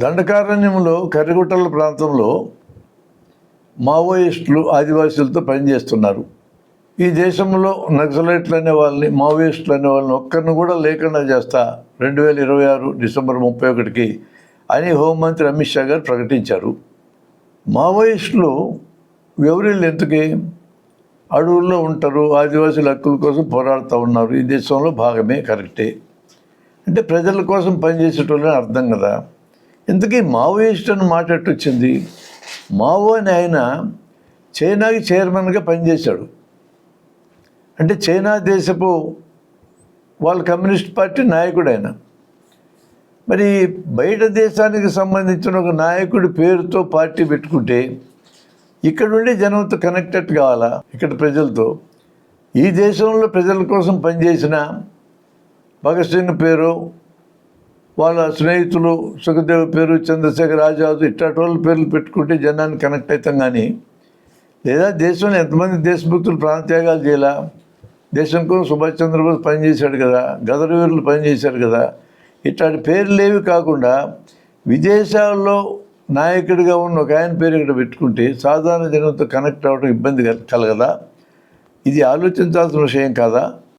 దండకారణ్యంలో కర్రిగుట్టల ప్రాంతంలో మావోయిస్టులు ఆదివాసీలతో పనిచేస్తున్నారు. ఈ దేశంలో నక్సలైట్లు అనే వాళ్ళని, మావోయిస్టులు అనే వాళ్ళని ఒక్కరిని కూడా లేకుండా చేస్తా 2026 డిసెంబర్ 31కి అని హోంమంత్రి అమిత్ షా గారు ప్రకటించారు. మావోయిస్టులు ఎవరిళ్ళు ఎందుకే అడవుల్లో ఉంటారు, ఆదివాసీల హక్కుల కోసం పోరాడుతూ ఉన్నారు. ఈ దేశంలో భాగమే, కరెక్టే. అంటే ప్రజల కోసం పనిచేసేటోళ్ళని అర్థం కదా. ఇంతకీ మావోయిస్ట్ అని మాట ఎట్టొచ్చింది? మావో అని ఆయన చైనాకి చైర్మన్గా పనిచేశాడు. అంటే చైనా దేశపు వాళ్ళ కమ్యూనిస్ట్ పార్టీ నాయకుడు ఆయన. మరి బయట దేశానికి సంబంధించిన ఒక నాయకుడి పేరుతో పార్టీ పెట్టుకుంటే ఇక్కడ నుండి జనంతో కనెక్టెడ్ కావాలా, ఇక్కడ ప్రజలతో. ఈ దేశంలో ప్రజల కోసం పనిచేసిన భగత్ సింగ్ పేరు, వాళ్ళ స్నేహితులు సుఖదేవ్ పేరు, చంద్రశేఖర్ ఆజాద్, ఇట్లాంటి వాళ్ళ పేర్లు పెట్టుకుంటే జనాన్ని కనెక్ట్ అవుతాం. కానీ లేదా దేశంలో ఎంతమంది దేశభక్తులు ప్రాణత్యాగాలు చేయాలా? దేశం కోసం సుభాష్ చంద్రబోస్ పనిచేశాడు కదా, గదర్ వీరులు పనిచేశారు కదా. ఇట్లాంటి పేర్లు ఏవి కాకుండా విదేశాల్లో నాయకుడిగా ఉన్న ఒక ఆయన పేరు ఇక్కడ పెట్టుకుంటే సాధారణ జనంతో కనెక్ట్ అవ్వడం ఇబ్బంది కలగదా? ఇది ఆలోచించాల్సిన విషయం కాదా?